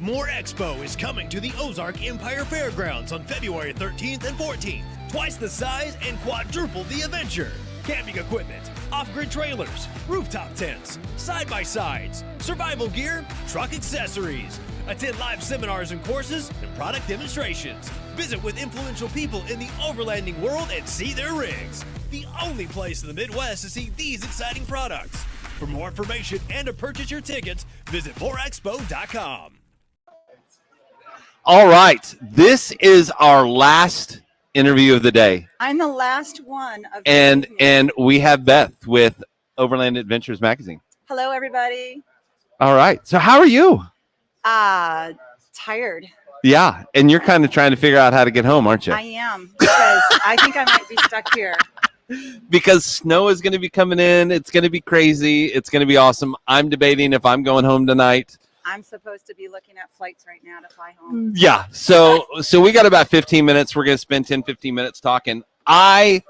More Expo is coming to the Ozark Empire Fairgrounds on February 13th and 14th. Twice the size and quadruple the adventure. Camping equipment, off-grid trailers, rooftop tents, side-by-sides, survival gear, truck accessories. Attend live seminars and courses and product demonstrations. Visit with influential people in the overlanding world and see their rigs. The only place in the Midwest to see these exciting products. For more information and to purchase your tickets, visit moreexpo.com. All right, this is our last interview of the day. I'm the last one of the and evening. and we have Beth with Overland Adventures magazine. Hello, everybody. All right, so how are you? Tired. Yeah, and you're kind of trying to figure out how to get home, aren't you? I am, because I think I might be stuck here. Because snow is going to be coming in. It's going to be crazy. It's going to be awesome. I'm debating if I'm going home tonight. I'm supposed to be looking at flights right now to fly home. Yeah, so we got about 15 minutes. We're going to spend 10, 15 minutes talking. I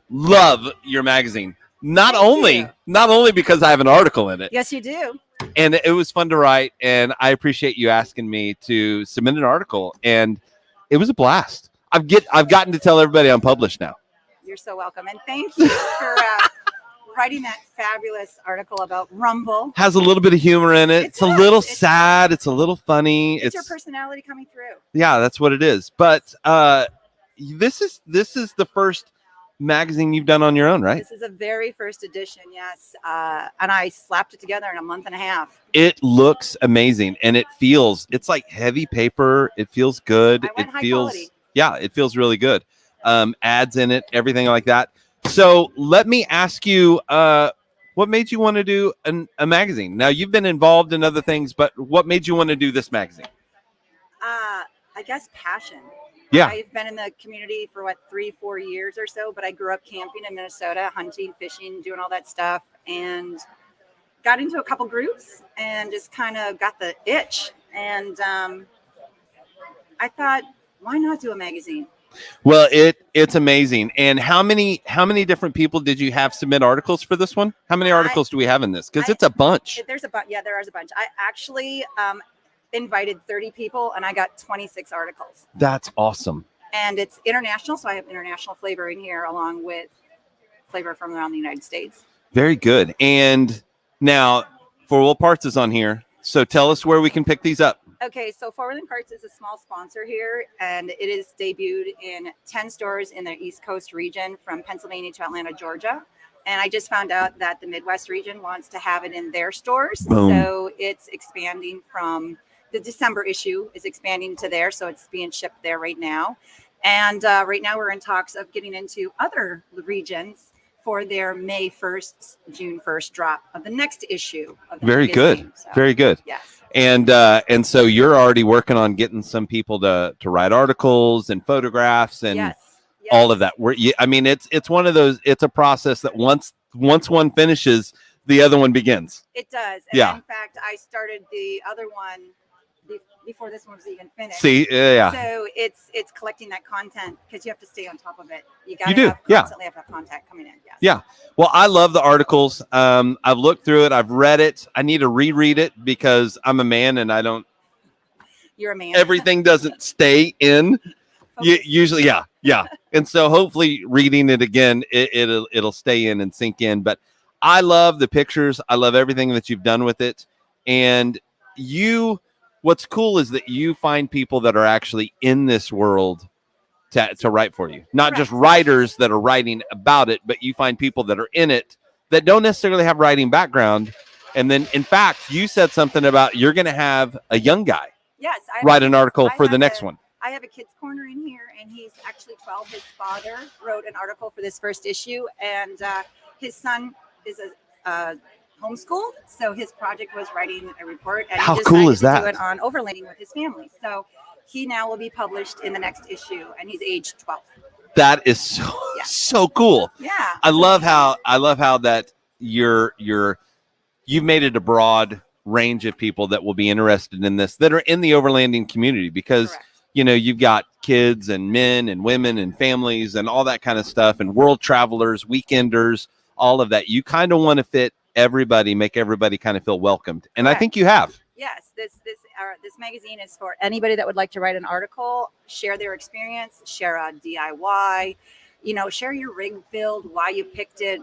love your magazine. Not only because I have an article in it. Yes, you do. And it was fun to write, and I appreciate you asking me to submit an article, and it was a blast. I've gotten to tell everybody I'm published now. You're so welcome. And thank you for writing that fabulous article about Rumble. Has a little bit of humor in it. It's a little sad. It's a little funny. It's your personality coming through. Yeah, that's what it is. But this is the first magazine you've done on your own, right? This is a very first edition, yes. And I slapped it together in a month and a half. It looks amazing, and it's like heavy paper. It feels good. It feels really good. Ads in it, everything like that. So let me ask you, what made you want to do a magazine? Now, you've been involved in other things, but what made you want to do this magazine? I guess passion. Yeah. I've been in the community for 3-4 years or so, but I grew up camping in Minnesota, hunting, fishing, doing all that stuff, and got into a couple groups and just kind of got the itch. And I thought, why not do a magazine? Well, it's amazing. And how many different people did you have submit articles for this one? How many articles do we have in this? Because it's a bunch. There's a bunch. Yeah, there is a bunch. I actually invited 30 people, and I got 26 articles. That's awesome. And it's international, so I have international flavor in here, along with flavor from around the United States. Very good. And now, Four Wheel Parts is on here. So tell us where we can pick these up. Okay, so Overland Parts is a small sponsor here, and it is debuted in 10 stores in the East Coast region from Pennsylvania to Atlanta, Georgia. And I just found out that the Midwest region wants to have it in their stores. Boom. So it's expanding from the December issue is expanding to there. So it's being shipped there right now. And right now we're in talks of getting into other regions for their May 1st, June 1st drop of the next issue. Of the Very magazine. good. So, Very good. yes. And so you're already working on getting some people to write articles and photographs and Yes. all of that. It's one of those. It's a process that once one finishes, the other one begins. It does. And Yeah. in fact, I started the other one before this one was even finished. See, yeah. So it's collecting that content because you have to stay on top of it. You You do, constantly have to have contact coming in. Yes. Yeah. Well, I love the articles. I've looked through it. I've read it. I need to reread it because I'm a man and I don't. You're a man. Everything doesn't stay in. Usually, yeah. And so hopefully reading it again, it'll stay in and sink in. But I love the pictures. I love everything that you've done with it. And what's cool is that you find people that are actually in this world to write for you. Not just writers that are writing about it, but you find people that are in it that don't necessarily have writing background. And then, in fact, you said something about you're going to have a young guy write an article for the next one. I have a kids corner in here, and he's actually 12. His father wrote an article for this first issue, and his son is a homeschooled, so his project was writing a report, and How he cool decided is that? to do it on overlanding with his family. So he now will be published in the next issue, and he's age 12. That is so cool. Yeah, I love how that you've made it a broad range of people that will be interested in this that are in the overlanding community because Correct. You've got kids and men and women and families and all that kind of stuff and world travelers, weekenders, all of that. You kind of want to fit everybody, make everybody kind of feel welcomed. And Correct. I think you have. Yes, this magazine is for anybody that would like to write an article, share their experience, share a DIY, share your rig build, why you picked it,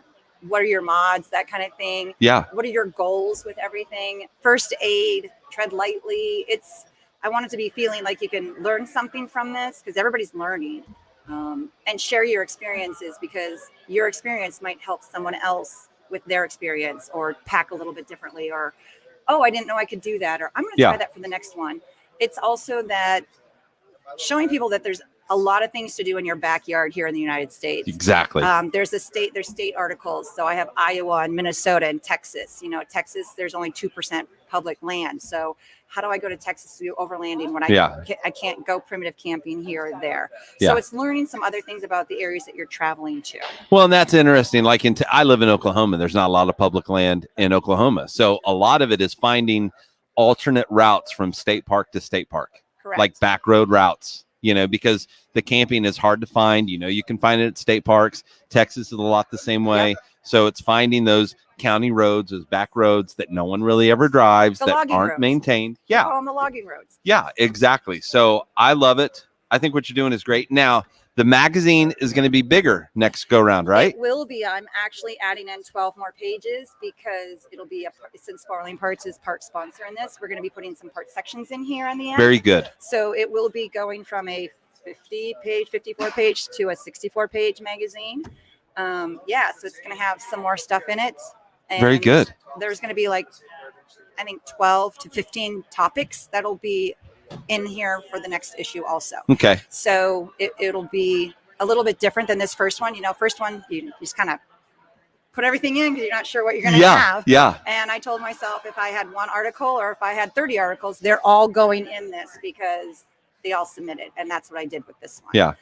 what are your mods, that kind of thing. Yeah. What are your goals with everything? First aid, tread lightly. I want it to be feeling like you can learn something from this, because everybody's learning. And share your experiences, because your experience might help someone else with their experience, or pack a little bit differently, or, oh, I didn't know I could do that, or I'm going to try that for the next one. It's also that showing people that there's a lot of things to do in your backyard here in the United States. Exactly. There's state articles. So I have Iowa and Minnesota and Texas. Texas, there's only 2% public land. So how do I go to Texas to do overlanding when I can't go primitive camping here or there? So it's learning some other things about the areas that you're traveling to. Well, and that's interesting. Like I live in Oklahoma. There's not a lot of public land in Oklahoma. So a lot of it is finding alternate routes from state park to state park. Correct. Like back road routes. Because the camping is hard to find. You can find it at state parks. Texas is a lot the same way. Yep. So it's finding those county roads, those back roads that no one really ever drives, that aren't maintained. Yeah. Call them the logging roads. Yeah, exactly. So I love it. I think what you're doing is great. Now, the magazine is going to be bigger next go round, right? It will be. I'm actually adding in 12 more pages, because it'll be since Farling Parts is part sponsor in this, we're going to be putting some part sections in here on the end. Very good. So it will be going from a 54 page to a 64 page magazine. So it's going to have some more stuff in it. And very good. There's going to be I think 12 to 15 topics that'll be in here for the next issue also. Okay. So it'll be a little bit different than this first one. First one, you just kind of put everything in because you're not sure what you're going to have. Yeah. And I told myself, if I had one article or if I had 30 articles, they're all going in this, because they all submitted. And that's what I did with this one. Yeah.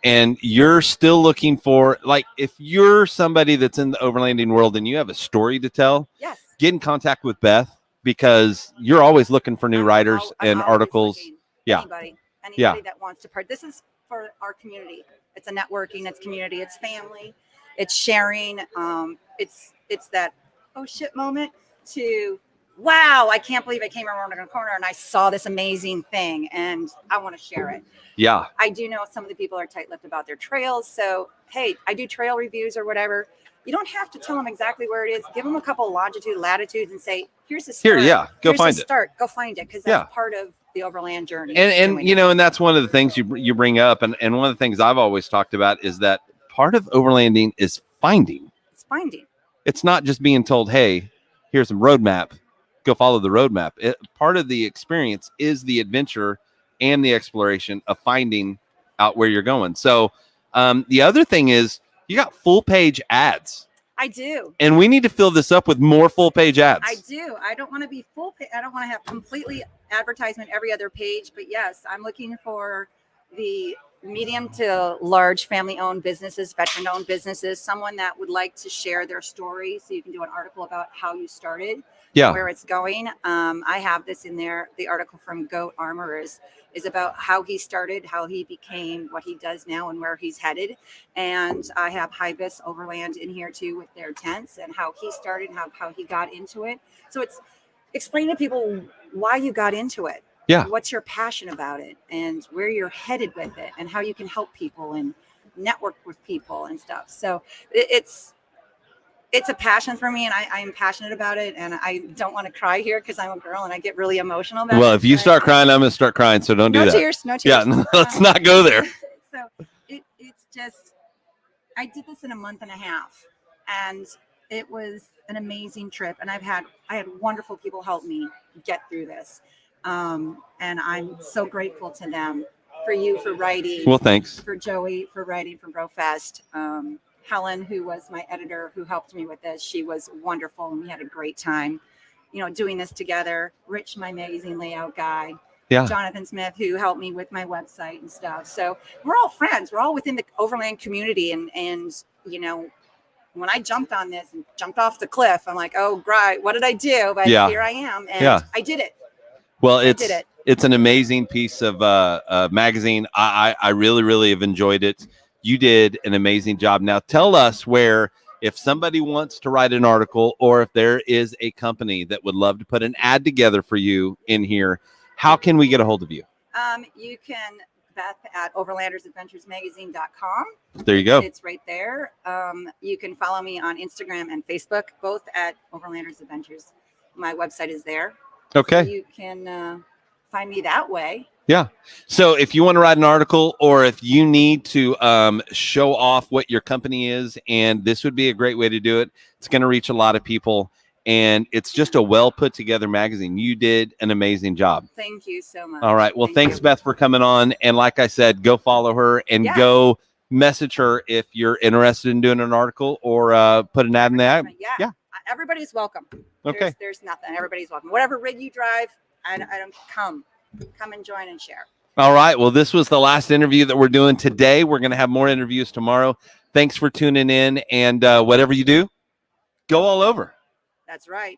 And you're still looking for, if you're somebody that's in the overlanding world and you have a story to tell, yes, get in contact with Beth, because you're always looking for new writers and articles. Anybody that wants to part. This is for our community. It's a networking, it's community, it's family, it's sharing. It's that, oh shit moment to, wow, I can't believe I came around a corner and I saw this amazing thing and I want to share it. Yeah. I do know some of the people are tight-lipped about their trails. So, hey, I do trail reviews or whatever. You don't have to tell them exactly where it is. Give them a couple of longitude, latitudes, and say, "Here's the start. Go find it. Go find it," because that's part of the overland journey. And and that's one of the things you bring up, and one of the things I've always talked about is that part of overlanding is finding. It's finding. It's not just being told, "Hey, here's some roadmap. Go follow the roadmap." Part of the experience is the adventure and the exploration of finding out where you're going. So the other thing is, you got full page ads. I do. And we need to fill this up with more full page ads. I do. I don't want to be full page. I don't want to have completely advertisement every other page. But yes, I'm looking for the medium to large family-owned businesses, veteran-owned businesses, someone that would like to share their story. So you can do an article about how you started, where it's going. I have this in there. The article from Goat Armor is about how he started, how he became what he does now, and where he's headed. And I have Hibis Overland in here too, with their tents, and how he started, and how he got into it. So it's explaining to people why you got into it. Yeah. What's your passion about it, and where you're headed with it, and how you can help people and network with people and stuff. So it's a passion for me, and I am passionate about it, and I don't want to cry here because I'm a girl and I get really emotional about it. Well, if you start crying, I'm going to start crying, so don't do that. No tears. Yeah, let's not go there. So it's just, I did this in a month and a half, and it was an amazing trip, and I had wonderful people help me get through this, and I'm so grateful to them, for you for writing. Well, thanks. For Joey for writing for BroFest. Helen, who was my editor, who helped me with this, she was wonderful, and we had a great time, doing this together. Rich, my magazine layout guy. Yeah. Jonathan Smith, who helped me with my website and stuff. So we're all friends. We're all within the overland community. And when I jumped on this and jumped off the cliff, I'm like, oh, right, what did I do? But here I am, and I did it. Well, it's an amazing piece of magazine. I really, really have enjoyed it. You did an amazing job. Now tell us where If somebody wants to write an article, or if there is a company that would love to put an ad together for you in here, how can we get a hold of you? You can, Beth, at overlandersadventuresmagazine.com. There you go. It's right there. You can follow me on Instagram and Facebook, both at Overlanders Adventures. My website is there. Okay. So you can find me that way. Yeah. So if you want to write an article, or if you need to show off what your company is, and this would be a great way to do it. It's going to reach a lot of people, and it's just a well put together magazine. You did an amazing job. Thank you so much. All right. Well, thanks, you. Beth, for coming on. And like I said, go follow her and Yes. go message her if you're interested in doing an article, or put an ad in the ad. Yeah. Everybody's welcome. Okay. There's nothing. Everybody's welcome. Whatever rig you drive, I don't come and join and share. All right. Well, this was the last interview that we're doing today. We're going to have more interviews tomorrow. Thanks for tuning in. And whatever you do, go all over. That's right.